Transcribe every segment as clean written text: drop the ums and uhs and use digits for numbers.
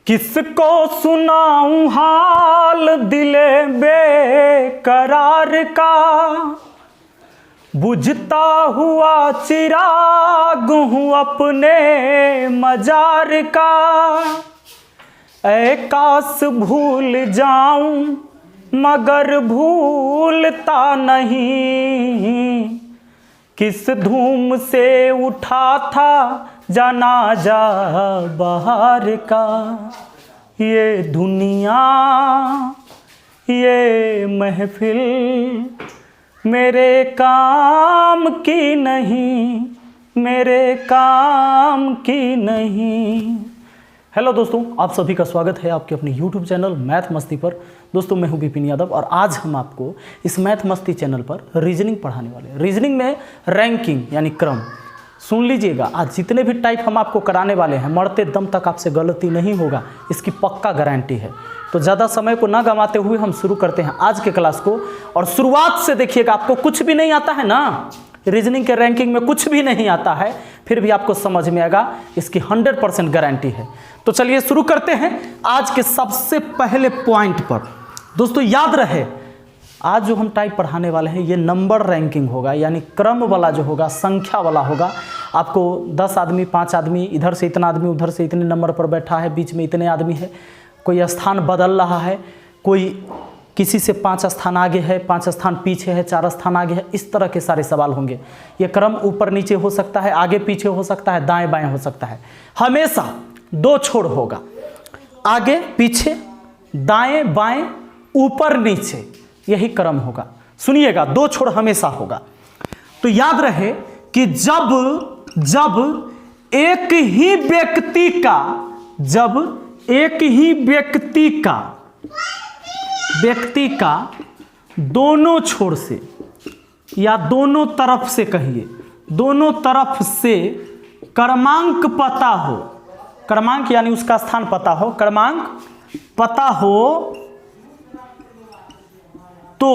किसको सुनाऊं हाल दिले बेकरार का, बुझता हुआ चिराग हूँ अपने मजार का। ऐ काश भूल जाऊं मगर भूलता नहीं, किस धूम से उठा था जनाजा बहार का। ये दुनिया ये महफिल मेरे काम की नहीं, मेरे काम की नहीं। हेलो दोस्तों, आप सभी का स्वागत है आपके अपने YouTube चैनल मैथ मस्ती पर। दोस्तों मैं हूं विपिन यादव और आज हम आपको इस मैथ मस्ती चैनल पर रीजनिंग पढ़ाने वाले हैं। रीजनिंग में रैंकिंग यानी क्रम। सुन लीजिएगा, आज जितने भी टाइप हम आपको कराने वाले हैं मरते दम तक आपसे गलती नहीं होगा, इसकी पक्का गारंटी है। तो ज़्यादा समय को ना गंवाते हुए हम शुरू करते हैं आज के क्लास को। और शुरुआत से देखिएगा, आपको कुछ भी नहीं आता है ना, रीजनिंग के रैंकिंग में कुछ भी नहीं आता है, फिर भी आपको समझ में आएगा, इसकी 100% गारंटी है। तो चलिए शुरू करते हैं आज के सबसे पहले पॉइंट पर। दोस्तों याद रहे, आज जो हम टाइप पढ़ाने वाले हैं ये नंबर रैंकिंग होगा, यानी क्रम वाला जो होगा, संख्या वाला होगा। आपको 10 आदमी, 5 आदमी, इधर से इतना आदमी, उधर से इतने नंबर पर बैठा है, बीच में इतने आदमी है, कोई स्थान बदल रहा है, कोई किसी से 5 स्थान आगे है, 5 स्थान पीछे है, 4 स्थान आगे है, इस तरह के सारे सवाल होंगे। ये क्रम ऊपर नीचे हो सकता है, आगे पीछे हो सकता है, दाएं बाएं हो सकता है। हमेशा 2 छोड़ होगा, आगे पीछे, दाएं बाएं, ऊपर नीचे, यही क्रम होगा। सुनिएगा, 2 छोड़ हमेशा होगा। तो याद रहे कि जब एक ही व्यक्ति का दोनों छोर से या दोनों तरफ से, कहिए दोनों तरफ से क्रमांक पता हो, क्रमांक यानी उसका स्थान पता हो, क्रमांक पता हो तो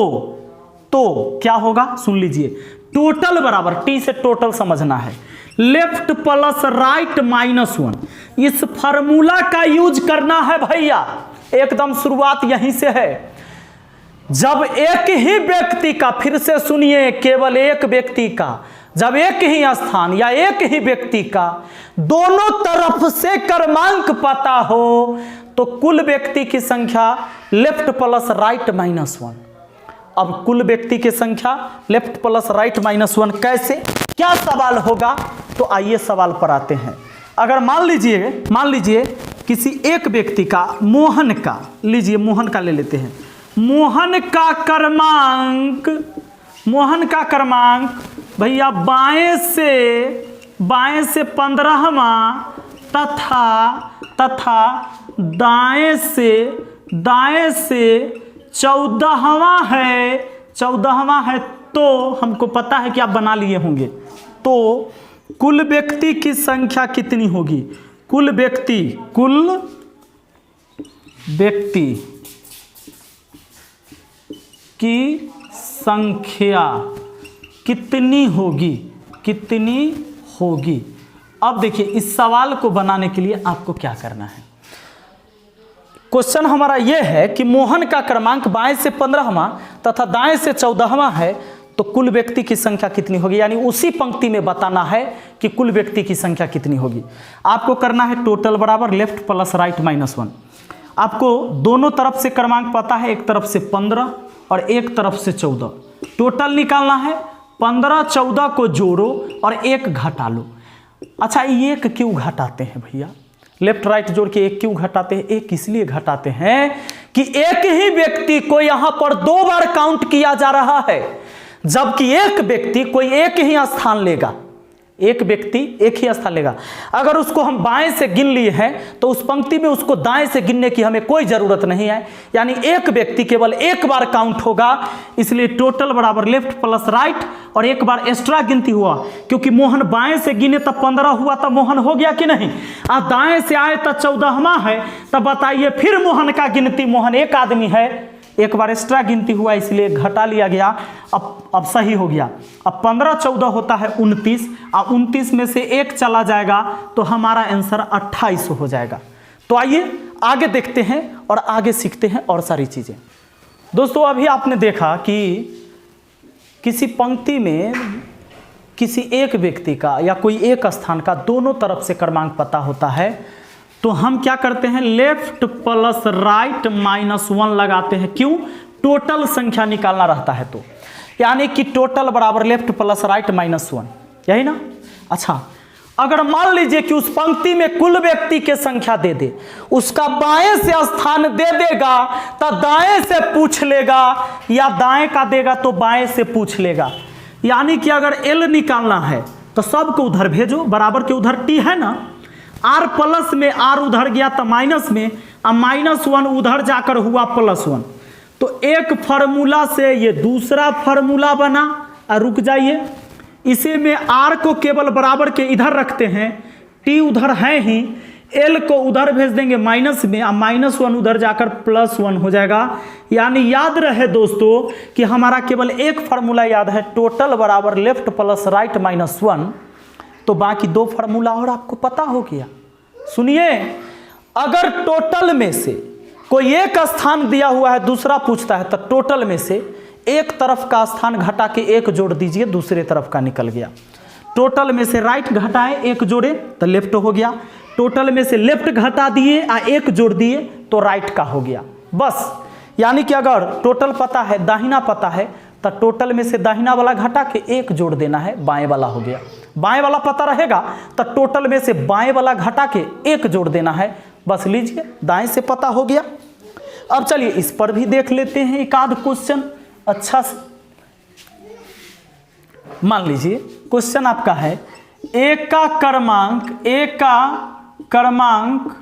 क्या होगा, सुन लीजिए। टोटल बराबर, टी से टोटल समझना है, लेफ्ट प्लस राइट -1। इस फार्मूला का यूज करना है भैया, एकदम शुरुआत यहीं से है। जब एक ही व्यक्ति का, फिर से सुनिए, केवल एक व्यक्ति का, जब एक ही स्थान या एक ही व्यक्ति का दोनों तरफ से क्रमांक पता हो तो कुल व्यक्ति की संख्या लेफ्ट प्लस राइट -1। अब कुल व्यक्ति की संख्या लेफ्ट प्लस राइट -1 कैसे, क्या सवाल होगा, तो आइए सवाल पर आते हैं। अगर मान लीजिए किसी एक व्यक्ति का, मोहन का लीजिए, मोहन का ले लेते हैं। मोहन का क्रमांक भैया बाएं से 15वां तथा दाएं से 14वां है। तो हमको पता है कि आप बना लिए होंगे। तो कुल व्यक्ति की संख्या कितनी होगी, कुल व्यक्ति की संख्या कितनी होगी। अब देखिए, इस सवाल को बनाने के लिए आपको क्या करना है। क्वेश्चन हमारा यह है कि मोहन का क्रमांक बाएं से 15वां तथा दाएं से 14वां है, तो कुल व्यक्ति की संख्या कितनी होगी, यानी उसी पंक्ति में बताना है कि कुल व्यक्ति की संख्या कितनी होगी। आपको करना है टोटल बराबर लेफ्ट प्लस राइट -1। आपको दोनों तरफ से क्रमांक पता है, एक तरफ से 15 और एक तरफ से 14। टोटल निकालना है, 15 14 को जोड़ो और 1 घटा लो। अच्छा, 1 क्यों घटाते हैं भैया, लेफ्ट राइट जोड़ के 1 क्यों घटाते हैं? 1 इसलिए घटाते हैं कि एक ही व्यक्ति को यहां पर 2 बार काउंट किया जा रहा है, जबकि एक व्यक्ति कोई एक ही स्थान लेगा, एक व्यक्ति एक ही स्थान लेगा। अगर उसको हम बाएं से गिन लिए हैं तो उस पंक्ति में उसको दाएं से गिनने की हमें कोई जरूरत नहीं है, यानी एक व्यक्ति केवल एक बार काउंट होगा। इसलिए टोटल बराबर लेफ्ट प्लस राइट और 1 बार एक्स्ट्रा गिनती हुआ, क्योंकि मोहन बाएं से गिने तब 15 हुआ, तब मोहन हो गया कि नहीं। दाएं से आए तब 14वां है, तब बताइए फिर मोहन का गिनती, मोहन एक आदमी है, 1 बार एक्स्ट्रा गिनती हुआ इसलिए घटा लिया गया। अब सही हो गया। अब 15 14 होता है 29, और 29 में से 1 चला जाएगा तो हमारा आंसर 28 हो जाएगा। तो आइए आगे देखते हैं और आगे सीखते हैं और सारी चीज़ें। दोस्तों अभी आपने देखा कि किसी पंक्ति में किसी एक व्यक्ति का या कोई एक स्थान का दोनों तरफ से क्रमांक पता होता है, तो हम क्या करते हैं, लेफ्ट प्लस राइट -1 लगाते हैं। क्यों? टोटल संख्या निकालना रहता है, तो यानी कि टोटल बराबर लेफ्ट प्लस राइट -1, यही ना। अच्छा, अगर मान लीजिए कि उस पंक्ति में कुल व्यक्ति के संख्या दे दे, उसका बाएं से स्थान दे देगा तो दाएं से पूछ लेगा, या दाएं का देगा तो बाएं से पूछ लेगा। यानी कि अगर एल निकालना है तो सबको उधर भेजो, बराबर के उधर टी है ना, आर प्लस में आर उधर गया तो माइनस में, अब -1 उधर जाकर हुआ +1, तो एक फार्मूला से ये दूसरा फार्मूला बना। और रुक जाइए, इसी में आर को केवल बराबर के इधर रखते हैं, टी उधर है ही, एल को उधर भेज देंगे माइनस में, अब -1 उधर जाकर +1 हो जाएगा। यानी याद रहे दोस्तों कि हमारा केवल एक फार्मूला याद है, टोटल बराबर लेफ्ट प्लस राइट -1, तो बाकी दो फार्मूला और आपको पता हो गया। सुनिए, अगर टोटल में से कोई एक स्थान दिया हुआ है, दूसरा पूछता है, तो टोटल में से एक तरफ का स्थान घटा के एक जोड़ दीजिए, दूसरे तरफ का निकल गया। टोटल में से राइट घटाए एक जोड़े तो लेफ्ट हो गया, टोटल में से लेफ्ट घटा दिए और एक जोड़ दिए तो राइट का हो गया, बस। यानी कि अगर टोटल पता है, दाहिना पता है, तो टोटल में से दाहिना वाला घटा के एक जोड़ देना है, बाएं वाला हो गया। बाएं वाला पता रहेगा तो टोटल में से बाएं वाला घटा के एक जोड़ देना है, बस। लीजिए, दाएं से पता हो गया। अब चलिए इस पर भी देख लेते हैं एक आध क्वेश्चन अच्छा से। मान लीजिए क्वेश्चन आपका है, एक का क्रमांक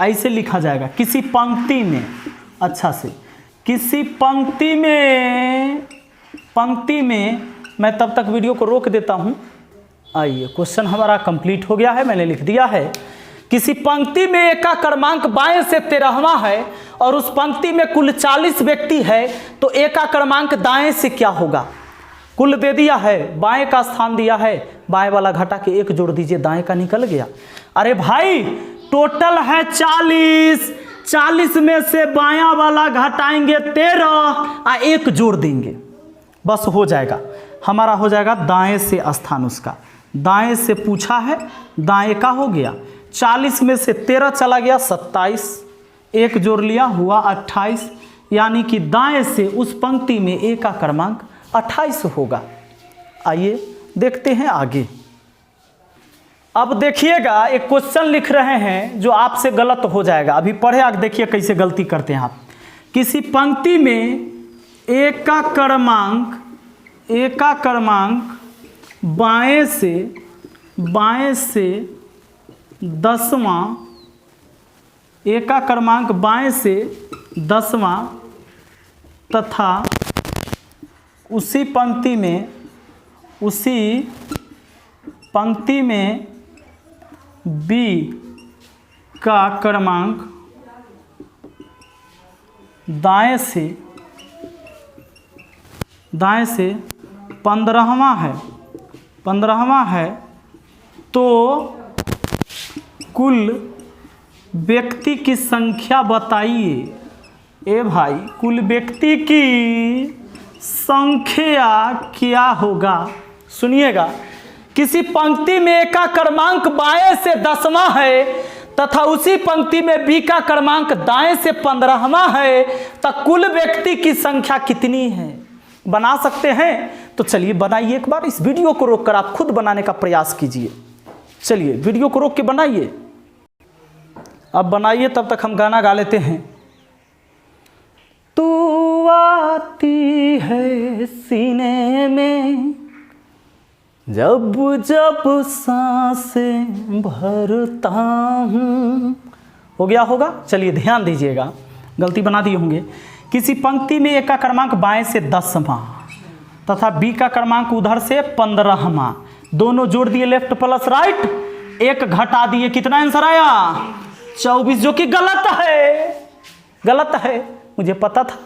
ऐसे लिखा जाएगा किसी पंक्ति में, अच्छा से किसी पंक्ति में मैं तब तक वीडियो को रोक देता हूं। आइए, क्वेश्चन हमारा कंप्लीट हो गया है, मैंने लिख दिया है। किसी पंक्ति में एक का क्रमांक बाएं से 13वां है और उस पंक्ति में कुल 40 व्यक्ति है, तो एक का क्रमांक दाएं से क्या होगा? कुल दे दिया है, बाएं का स्थान दिया है, बाएं वाला घटा के एक जोड़ दीजिए, दाएं का निकल गया। अरे भाई, टोटल है 40, 40 में से बायां वाला घटाएंगे 13 और एक जोड़ देंगे, बस हो जाएगा। हमारा हो जाएगा दाएं से स्थान, उसका दाएं से पूछा है, दाएं का हो गया। 40 में से 13 चला गया 27, एक जोड़ लिया हुआ 28, यानी कि दाएं से उस पंक्ति में एक का क्रमांक 28 होगा। आइए देखते हैं आगे। अब देखिएगा, एक क्वेश्चन लिख रहे हैं जो आपसे गलत हो जाएगा, अभी पढ़े आगे देखिए कैसे गलती करते हैं आप। किसी पंक्ति में एक का क्रमांक बाएं से 10वां, एक का क्रमांक बाएं से 10वां तथा उसी पंक्ति में बी का क्रमांक दाएं से 15वां है, तो कुल व्यक्ति की संख्या बताइए। ए भाई, कुल व्यक्ति की संख्या क्या होगा? सुनिएगा, किसी पंक्ति में एक का क्रमांक बाएं से 10वां है तथा उसी पंक्ति में बी का क्रमांक दाएं से 15वां है, तो कुल व्यक्ति की संख्या कितनी है? बना सकते हैं? तो चलिए बनाइए एक बार। इस वीडियो को रोककर आप खुद बनाने का प्रयास कीजिए। चलिए वीडियो को रोक के बनाइए। अब बनाइए, तब तक हम गाना गा लेते हैं। तू आती है सीने में जब जब सांसें भरता हूँ। हो गया होगा? चलिए ध्यान दीजिएगा, गलती बना दिए होंगे। किसी पंक्ति में एक का क्रमांक बाएं से 10वां तथा बी का क्रमांक उधर से 15वां, दोनों जोड़ दिए लेफ्ट प्लस राइट, एक घटा दिए, कितना आंसर आया? 24, जो कि गलत है, मुझे पता था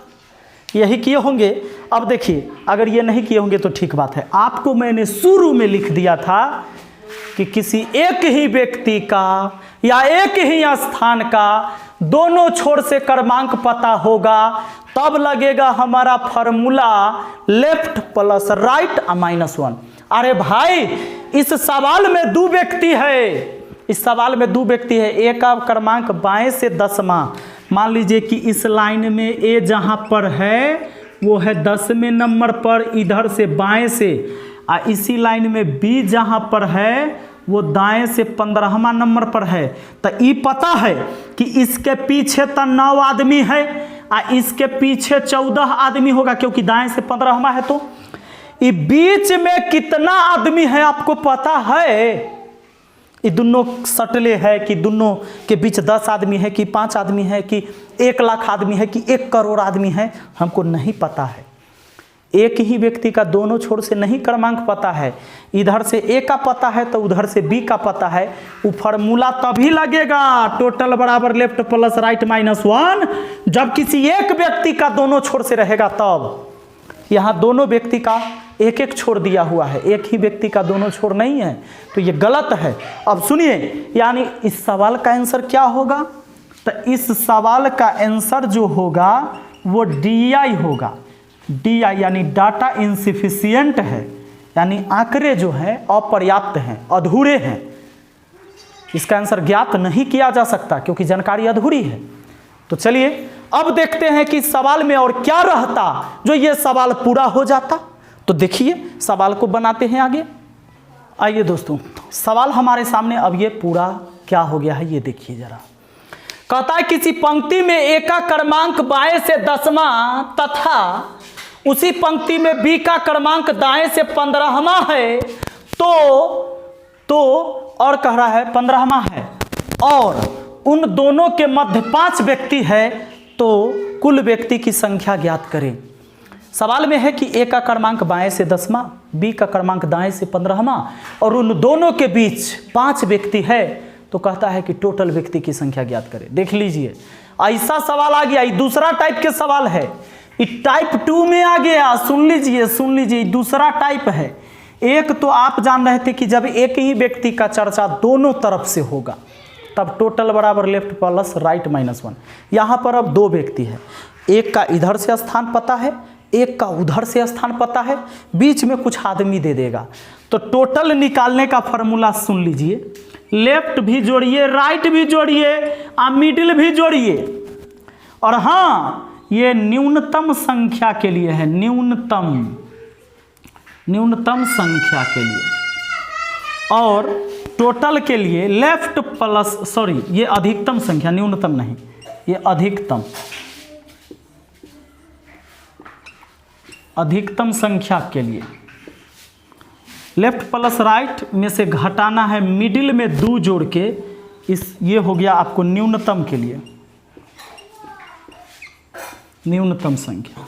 यही किए होंगे। अब देखिए, अगर ये नहीं किए होंगे तो ठीक बात है। आपको मैंने शुरू में लिख दिया था कि किसी एक ही व्यक्ति का या एक ही स्थान का दोनों छोर से क्रमांक पता होगा, तब लगेगा हमारा फॉर्मूला लेफ्ट प्लस राइट -1। अरे भाई इस सवाल में दो व्यक्ति है, इस सवाल में दो व्यक्ति है, ए का क्रमांक बाएं से 10वां, मान लीजिए कि इस लाइन में ए जहां पर है वो है 10वें नंबर पर इधर से बाएं से, इसी लाइन में बी जहां पर है वो दाएं से 15वां नंबर पर है। तो ये पता है कि इसके पीछे तो 9 आदमी है इसके पीछे 14 आदमी होगा, क्योंकि दाएं से 15वां है। तो ये बीच में कितना आदमी है आपको पता है? ये दोनों सटले है कि दोनों के बीच 10 आदमी है कि 5 आदमी है कि 1 लाख आदमी है कि 1 करोड़ आदमी है, हमको नहीं पता है। एक ही व्यक्ति का दोनों छोर से नहीं क्रमांक पता है, इधर से ए का पता है तो उधर से बी का पता है। वो फॉर्मूला तभी लगेगा टोटल बराबर लेफ्ट प्लस राइट -1 जब किसी एक व्यक्ति का दोनों छोर से रहेगा तब। यहाँ दोनों व्यक्ति का एक एक छोर दिया हुआ है, एक ही व्यक्ति का दोनों छोर नहीं है, तो ये गलत है। अब सुनिए, यानी इस सवाल का आंसर क्या होगा? तो इस सवाल का आंसर जो होगा वो DI होगा। DI यानी डाटा इनसिफिशियंट है, यानी आंकड़े जो हैं अपर्याप्त हैं, अधूरे हैं। इसका आंसर ज्ञात नहीं किया जा सकता क्योंकि जानकारी अधूरी है। तो चलिए अब देखते हैं कि सवाल में और क्या रहता जो ये सवाल पूरा हो जाता। तो देखिए सवाल को बनाते हैं आगे। आइए दोस्तों, सवाल हमारे सामने अब ये पूरा क्या हो गया है ये देखिए जरा। कहता है किसी पंक्ति में ए का क्रमांक बाएं से 10वां तथा उसी पंक्ति में बी का क्रमांक दाएं से 15वां है, तो और कह रहा है 15वां है और उन दोनों के मध्य 5 व्यक्ति है, तो कुल व्यक्ति की संख्या ज्ञात करें। सवाल में है कि ए का क्रमांक बाएं से 10वां, बी का क्रमांक दाएं से 15वां और उन दोनों के बीच 5 व्यक्ति है, तो कहता है कि टोटल व्यक्ति की संख्या ज्ञात करें। देख लीजिए ऐसा सवाल आ गया। ये दूसरा टाइप के सवाल है, ये टाइप 2 में आ गया। सुन लीजिए दूसरा टाइप है। एक तो आप जान रहे थे कि जब एक ही व्यक्ति का चर्चा दोनों तरफ से होगा तब टोटल बराबर लेफ्ट प्लस राइट -1। यहाँ पर अब 2 व्यक्ति है, एक का इधर से स्थान पता है, एक का उधर से स्थान पता है, बीच में कुछ आदमी दे देगा। तो टोटल निकालने का फॉर्मूला सुन लीजिए, लेफ्ट भी जोड़िए, राइट भी जोड़िए और मिडिल भी जोड़िए। और हाँ, ये न्यूनतम संख्या के लिए है, न्यूनतम संख्या के लिए। और टोटल के लिए लेफ्ट प्लस ये अधिकतम संख्या, न्यूनतम नहीं, ये अधिकतम संख्या के लिए लेफ्ट प्लस राइट में से घटाना है, मिडिल में 2 जोड़ के ये हो गया आपको न्यूनतम के लिए, न्यूनतम संख्या।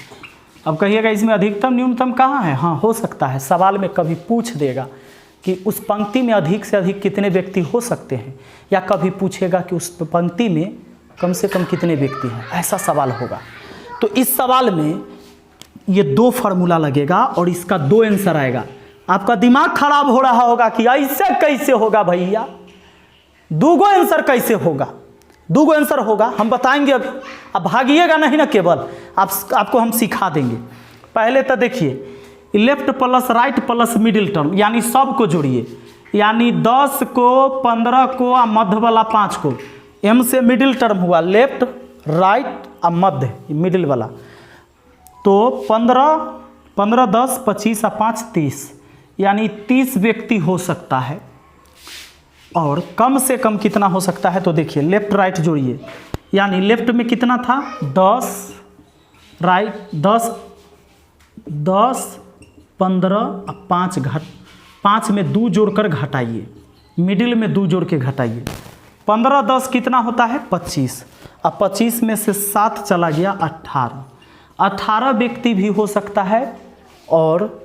अब कहिएगा इसमें अधिकतम न्यूनतम कहाँ है? हाँ, हो सकता है सवाल में कभी पूछ देगा कि उस पंक्ति में अधिक से अधिक कितने व्यक्ति हो सकते हैं, या कभी पूछेगा कि उस पंक्ति में कम से कम कितने व्यक्ति हैं, ऐसा सवाल होगा। तो इस सवाल में ये 2 फार्मूला लगेगा और इसका 2 आंसर आएगा। आपका दिमाग खराब हो रहा होगा कि ऐसे कैसे होगा भैया, 2 आंसर कैसे होगा? 2 आंसर होगा, हम बताएंगे अभी। अब भागिएगा नहीं ना, केवल आपको हम सिखा देंगे। पहले तो देखिए left plus right plus middle term, यानी सब को जोड़िए, यानी 10 को 15 को और मध्य वाला 5 को, एम से मिडिल टर्म हुआ लेफ्ट राइट और मध्य मिडिल वाला। तो 15 10 25 और 5 30, यानी 30 व्यक्ति हो सकता है। और कम से कम कितना हो सकता है? तो देखिए लेफ्ट राइट जोड़िए, यानी लेफ्ट में कितना था 10, राइट 10 15 और 5 में 2 जोड़कर घटाइए, मिडिल में 2 जोड़ के घटाइए। 15 10 कितना होता है 25, अब 25 में से 7 चला गया 18 व्यक्ति भी हो सकता है और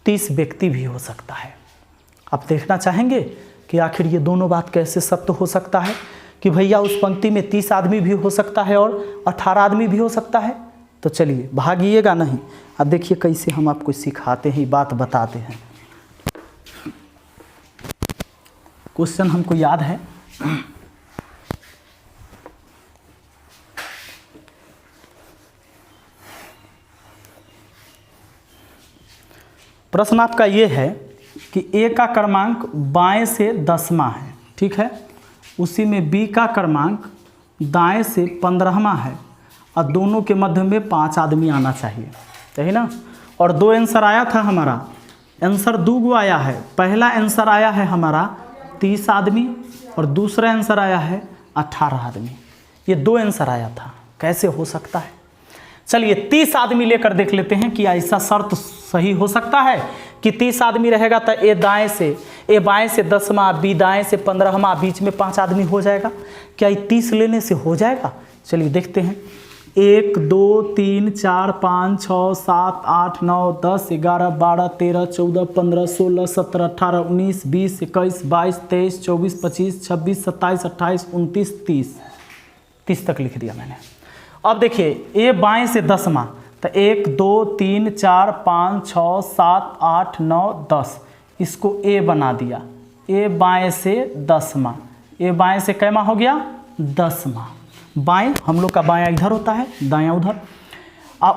30 व्यक्ति भी हो सकता है। आप देखना चाहेंगे कि आखिर ये दोनों बात कैसे सत्य हो सकता है कि भैया उस पंक्ति में 30 आदमी भी हो सकता है और 18 आदमी भी हो सकता है। तो चलिए भागिएगा नहीं, अब देखिए कैसे हम आपको सिखाते हैं, बात बताते हैं। क्वेश्चन हमको याद है, प्रश्न आपका ये है कि ए का क्रमांक बाएं से 10वां है, ठीक है, उसी में बी का क्रमांक दाएं से 15वां है और दोनों के मध्य में 5 आदमी आना चाहिए, सही ना। और 2 आंसर आया था हमारा, आंसर 2 आया है। पहला आंसर आया है हमारा 30 आदमी और दूसरा आंसर आया है 18 आदमी। ये 2 आंसर आया था, कैसे हो सकता है? चलिए 30 आदमी लेकर देख लेते हैं कि ऐसा शर्त सही हो सकता है कि 30 आदमी रहेगा तो ए बाएं से 10वां, बी दाएं से 15वां, बीच में 5 आदमी हो जाएगा। क्या ये 30 लेने से हो जाएगा? चलिए देखते हैं। 1 2 3 4 5 6 7 8 9 10 11 12 13 14 15 16 17 18 19 20 21 22 23 24 25 26 27 28 29 30 तक लिख दिया मैंने। अब देखिए ए बाएं से 10वां, तो 1 2 3 4 5 6 7 8 9 10, इसको ए बना दिया। ए बाएं से 10वां, ए बाएं से कैमा हो गया? 10वां। बाएं, हम लोग का बायां इधर होता है, दायां उधर।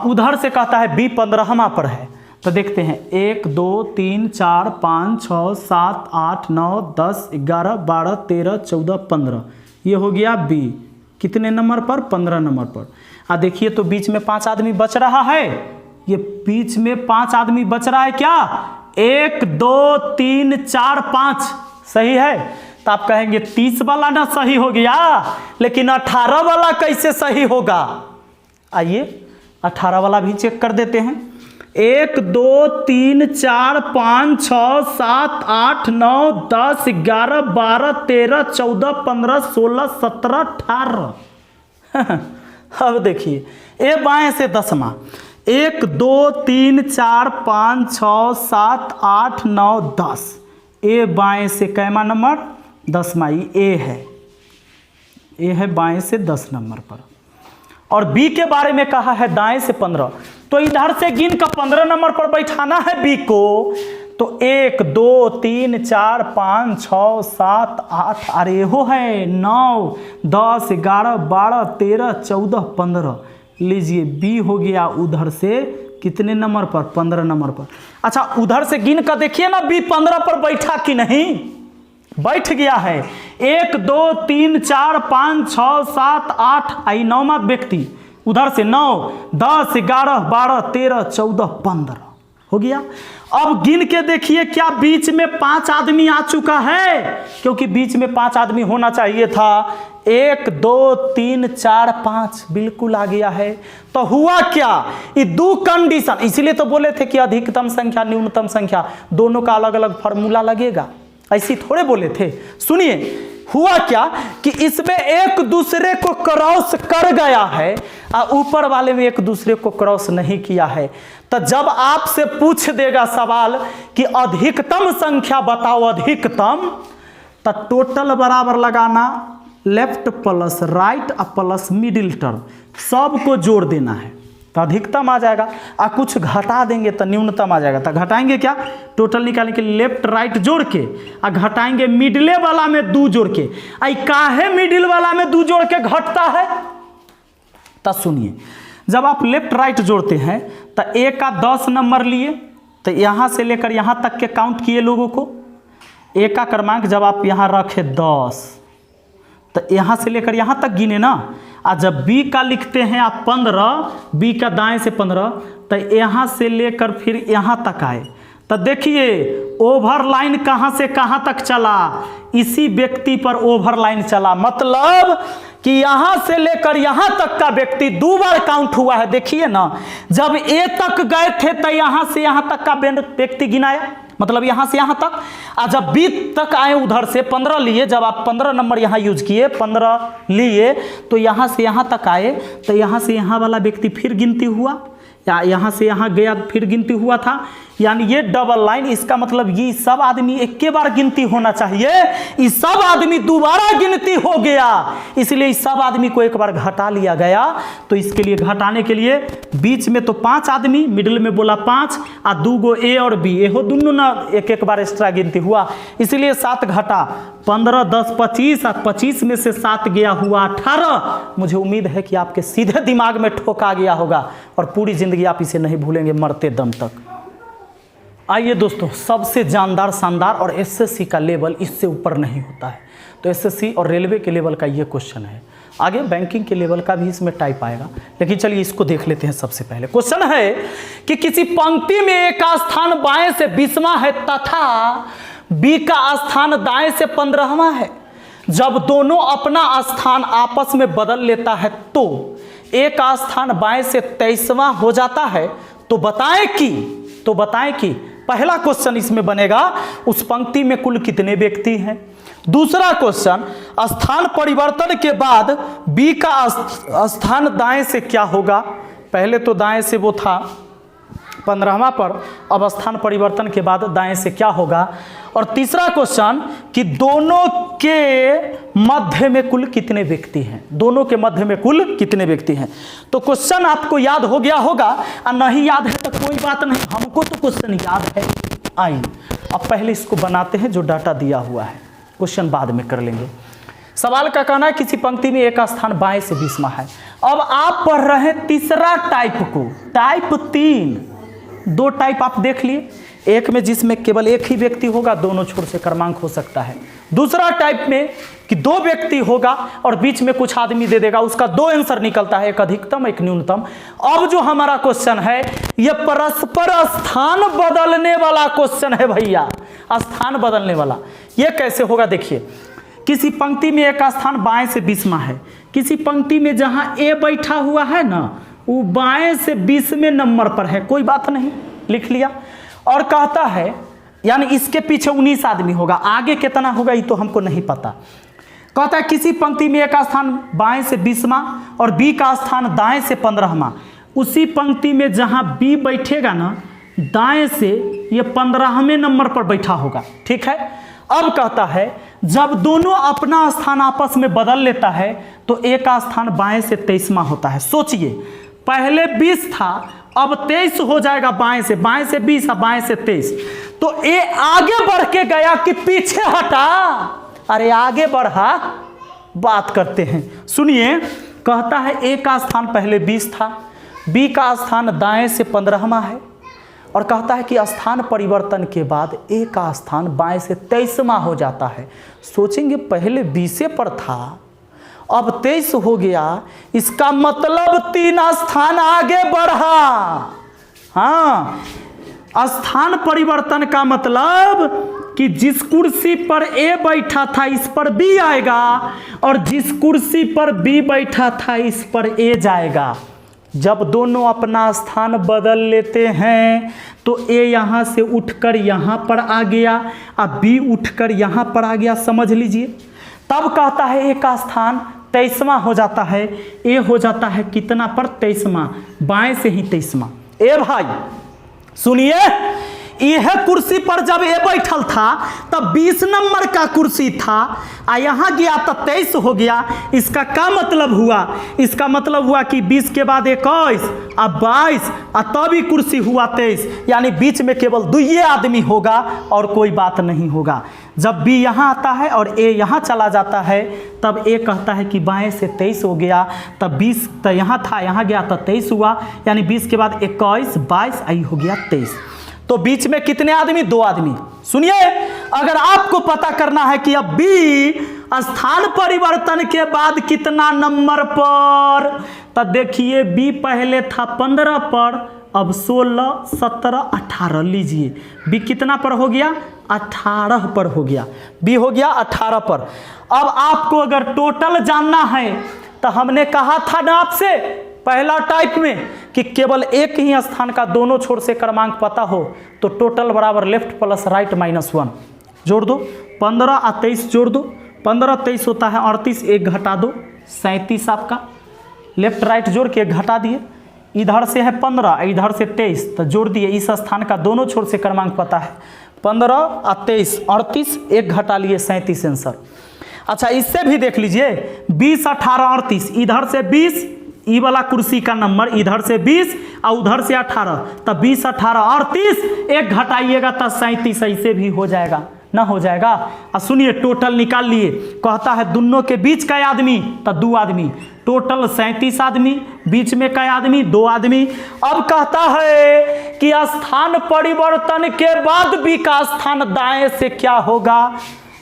उधर से कहता है बी 15वां पर है, तो देखते हैं 1 2 3 4 5 6 7 8 9 10 11 12 13 14 15, ये हो गया बी। कितने नंबर पर? 15 नंबर पर। देखिए तो बीच में 5 आदमी बच रहा है, ये बीच में 5 आदमी बच रहा है क्या? 1 2 3 4 5, सही है। तो आप कहेंगे 30 वाला ना सही हो गया, लेकिन 18 वाला कैसे सही होगा? आइए 18 वाला भी चेक कर देते हैं। 1 2 3 4 5 6 7 8 9 10 11 12 13 14 15 16 17 18। अब देखिए ए बाएं से 10वां, 1 2 3 4 5 6 7 8 9 10, ए बाएं से कैमा नंबर? 10वां, ए है, ए है बाएं से 10 नंबर पर। और बी के बारे में कहा है दाएं से 15, तो इधर से गिन कर 15 नंबर पर बैठाना है बी को। तो 1 2 3 4 5 6 7 8, अरे हो है 9 10 11 12 13 14 15। लीजिए बी हो गया उधर से कितने नंबर पर? 15 नंबर पर। अच्छा उधर से गिन कर देखिए ना बी 15 पर बैठा कि नहीं? बैठ गया है। 1 2 3 4 5 6 7 8, आई 9वां व्यक्ति उधर से 9 10 11 12 13 14 15 हो गया। अब गिन के देखिए क्या बीच में 5 आदमी आ चुका है? क्योंकि बीच में 5 आदमी होना चाहिए था। 1 2 3 4 5 बिल्कुल आ गया है। तो हुआ क्या? ये 2 कंडीशन, इसलिए तो बोले थे कि अधिकतम संख्या न्यूनतम संख्या दोनों का अलग अलग फॉर्मूला लगेगा, ऐसी थोड़े बोले थे। सुनिए हुआ क्या कि इसमें एक दूसरे को क्रॉस कर गया है और ऊपर वाले में एक दूसरे को क्रॉस नहीं किया है। तो जब आपसे पूछ देगा सवाल कि अधिकतम संख्या बताओ अधिकतम, तो टोटल बराबर लगाना, लेफ्ट प्लस राइट और प्लस मिडिल टर्म सबको जोड़ देना है, तो अधिकतम आ जाएगा। और कुछ घटा देंगे तो न्यूनतम आ जाएगा। तो घटाएंगे क्या? टोटल निकालने के लिए लेफ्ट राइट जोड़ के और घटाएंगे मिडिले वाला में 2 जोड़ के। आई काहे मिडिल वाला में 2 जोड़ के घटता है? तो सुनिए, जब आप लेफ्ट राइट जोड़ते हैं तो ए का 10 नंबर लिए, तो यहाँ से लेकर यहाँ तक के काउंट किए लोगों को। ए का क्रमांक जब आप यहाँ रखे 10, तो यहाँ से लेकर यहाँ तक गिने ना। और जब बी का लिखते हैं आप 15, बी का दाएं से 15, तो यहाँ से लेकर फिर यहाँ तक आए। तो देखिए ओवर लाइन कहाँ से कहाँ तक चला? इसी व्यक्ति पर ओवर लाइन चला, मतलब कि यहाँ से लेकर यहाँ तक का व्यक्ति 2 बार काउंट हुआ है। देखिए ना, जब ए तक गए थे तो यहाँ से यहाँ तक का व्यक्ति गिनाया, मतलब यहाँ से यहाँ तक। और जब बी तक आए उधर से 15 लिए, जब आप 15 नंबर यहाँ यूज किए, 15 लिए, तो यहाँ से यहाँ तक आए, तो यहाँ से यहाँ वाला व्यक्ति फिर गिनती हुआ, या यहाँ से यहाँ गया फिर गिनती हुआ था। यानी ये डबल लाइन, इसका मतलब ये सब आदमी एक के बार गिनती होना चाहिए, इस सब आदमी दोबारा गिनती हो गया, इसलिए इस सब आदमी को एक बार घटा लिया गया। तो इसके लिए घटाने के लिए बीच में तो 5 आदमी, मिडिल में बोला 5, और 2 गो ए और बी, ये हो दोनों ना एक बार एक्स्ट्रा गिनती हुआ, इसलिए 7 घटा, 15 10 25, और 25 में से 7 गया हुआ 18। मुझे उम्मीद है कि आपके सीधे दिमाग में ठोका गया होगा और पूरी जिंदगी आप इसे नहीं भूलेंगे मरते दम तक। आइए दोस्तों, सबसे जानदार शानदार और एसएससी का लेवल इससे ऊपर नहीं होता है। तो एसएससी और रेलवे के लेवल का ये क्वेश्चन है। आगे बैंकिंग के लेवल का भी इसमें टाइप आएगा, लेकिन चलिए इसको देख लेते हैं। सबसे पहले क्वेश्चन है कि किसी पंक्ति में ए का स्थान बाएं से 20वां है तथा बी का स्थान दाएं से 15वां है। जब दोनों अपना स्थान आपस में बदल लेता है तो ए का स्थान बाएं से 23वां हो जाता है। तो बताएं कि पहला क्वेश्चन इसमें बनेगा, उस पंक्ति में कुल कितने व्यक्ति हैं। दूसरा क्वेश्चन, स्थान परिवर्तन के बाद बी का स्थान दाएं से क्या होगा। पहले तो दाएं से वो था 15वां पर, अब स्थान परिवर्तन के बाद दाएं से क्या होगा। और तीसरा क्वेश्चन कि दोनों के मध्य में कुल कितने व्यक्ति हैं, दोनों के मध्य में कुल कितने व्यक्ति हैं। तो क्वेश्चन आपको याद हो गया होगा, और नहीं याद है तो कोई बात नहीं, हमको तो क्वेश्चन याद है। आइए अब पहले इसको बनाते हैं, जो डाटा दिया हुआ है, क्वेश्चन बाद में कर लेंगे। सवाल का कहना है किसी पंक्ति में एक स्थान बाएं से 20वां है। अब आप पढ़ रहे हैं तीसरा टाइप को, टाइप 3। दो टाइप आप देख लिए, एक में जिसमें केवल एक ही व्यक्ति होगा, दोनों छोर से क्रमांक हो सकता है। दूसरा टाइप में कि दो व्यक्ति होगा और बीच में कुछ आदमी दे देगा, उसका दो आंसर निकलता है, एक अधिकतम एक न्यूनतम। अब जो हमारा क्वेश्चन है यह परस्पर स्थान बदलने वाला क्वेश्चन है भैया, स्थान बदलने वाला। यह कैसे होगा देखिए, किसी पंक्ति में एक स्थान बाएं से 20वां है। किसी पंक्ति में जहां ए बैठा हुआ है ना, वो बाएं से 20वें नंबर पर है, कोई बात नहीं, लिख लिया। और कहता है यानी इसके पीछे 19 आदमी होगा, आगे कितना होगा ये तो हमको नहीं पता। कहता है किसी पंक्ति में एक स्थान बाएं से 20वां और बी का स्थान दाएं से 15वां। उसी पंक्ति में जहां बी बैठेगा ना, दाएं से ये 15वें नंबर पर बैठा होगा, ठीक है। अब कहता है जब दोनों अपना स्थान आपस में बदल लेता है तो ए का स्थान बाएं से 23वां होता है। सोचिए, पहले 20 था, अब 23 हो जाएगा, बाएं से 20 और बाएं से 23। तो ए आगे बढ़ के गया कि पीछे हटा, अरे आगे बढ़ा, बात करते हैं, सुनिए। कहता है ए का स्थान पहले 20 था, बी का स्थान दाएं से 15वां है, और कहता है कि स्थान परिवर्तन के बाद ए का स्थान बाएं से 23वां हो जाता है। सोचेंगे पहले 20 पर था, अब 23 हो गया, इसका मतलब 3 स्थान आगे बढ़ा। हाँ, स्थान परिवर्तन का मतलब कि जिस कुर्सी पर ए बैठा था इस पर बी आएगा, और जिस कुर्सी पर बी बैठा था इस पर ए जाएगा। जब दोनों अपना स्थान बदल लेते हैं तो ए यहाँ से उठकर यहाँ पर आ गया, अब बी उठकर यहाँ पर आ गया, समझ लीजिए। तब कहता है ए का स्थान 23वां हो जाता है, ए हो जाता है कितना पर 23वां, बाएं से ही 23वां। ए भाई सुनिए, यह कुर्सी पर जब ए बैठल था तब 20 नंबर का कुर्सी था, आ यहाँ गया तो 23 हो गया। इसका क्या मतलब हुआ? इसका मतलब हुआ कि 20 के बाद 21 अब 22 और तब ही कुर्सी हुआ 23, यानी बीच में केवल 2 आदमी होगा और कोई बात नहीं होगा। जब बी यहाँ आता है और ए यहाँ चला जाता है तब ए कहता है कि बाएं से 23 हो गया, तब 20 तो यहाँ था, यहाँ गया तो 23 हुआ, यानी 20 के बाद 21 22 आई हो गया 23। तो बीच में कितने आदमी? 2 आदमी। सुनिए, अगर आपको पता करना है कि अब बी स्थान परिवर्तन के बाद कितना नंबर पर, तो देखिए बी पहले था 15 पर, अब 16 17 18 लीजिए, बी कितना पर हो गया? 18 पर हो गया, बी हो गया 18 पर। अब आपको अगर टोटल जानना है तो हमने कहा था ना आपसे पहला टाइप में कि केवल एक ही स्थान का दोनों छोर से क्रमांक पता हो तो टोटल बराबर लेफ्ट प्लस राइट -1 जोड़ दो, 15 और 23 जोड़ दो, 15 23 होता है 38, 1 घटा दो 37 आपका, लेफ्ट राइट जोड़ के 1 घटा दिए, इधर से है 15 इधर से 23 तो जोड़ दिए। इस स्थान का दोनों छोर से क्रमांक पता है, 15 और 23 38, 1 घटा लिए 37 आंसर। अच्छा, इससे भी देख लीजिए 20 18 38, इधर से 20 ई वाला कुर्सी का नंबर, इधर से 20 और उधर से 18, तब 20 18 38, 1 घटाइएगा तब 37, ऐसे भी हो जाएगा। ना हो जाएगा। अब सुनिए, टोटल निकाल लिए। कहता है दोनों के बीच का आदमी, तो 2 आदमी, टोटल 37 आदमी, बीच में का आदमी 2 आदमी। अब कहता है कि स्थान परिवर्तन के बाद बी का स्थान दाएं से क्या होगा।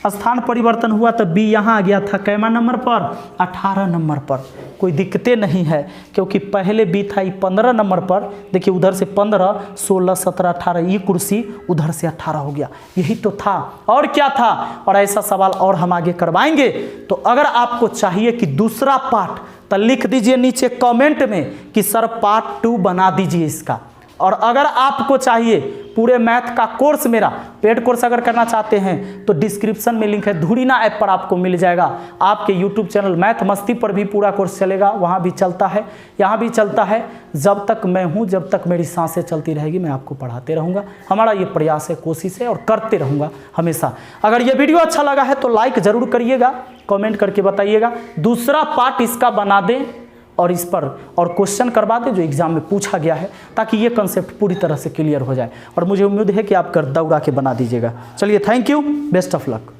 स्थान परिवर्तन हुआ तो बी यहाँ आ गया था कैमा नंबर पर, 18 नंबर पर। कोई दिक्कतें नहीं है, क्योंकि पहले बी था 15 नंबर पर। देखिए उधर से 15, 16, 17, 18, ये कुर्सी उधर से 18 हो गया। यही तो था, और क्या था। और ऐसा सवाल और हम आगे करवाएंगे। तो अगर आपको चाहिए कि दूसरा पार्ट, तो लिख दीजिए नीचे कमेंट में कि सर पार्ट 2 बना दीजिए इसका। और अगर आपको चाहिए पूरे मैथ का कोर्स, मेरा पेड कोर्स अगर करना चाहते हैं तो डिस्क्रिप्शन में लिंक है, धुरीना ऐप पर आपको मिल जाएगा। आपके यूट्यूब चैनल मैथ मस्ती पर भी पूरा कोर्स चलेगा, वहाँ भी चलता है, यहाँ भी चलता है। जब तक मैं हूँ, जब तक मेरी सांसें चलती रहेगी, मैं आपको पढ़ाते रहूँगा। हमारा ये प्रयास है, कोशिश है, और करते रहूँगा हमेशा। अगर ये वीडियो अच्छा लगा है तो लाइक ज़रूर करिएगा, कमेंट करके बताइएगा। दूसरा पार्ट इसका बना दें और इस पर और क्वेश्चन करवा दें जो एग्जाम में पूछा गया है, ताकि ये कंसेप्ट पूरी तरह से क्लियर हो जाए। और मुझे उम्मीद है कि आप कर दौड़ा के बना दीजिएगा। चलिए, thank you, best of luck.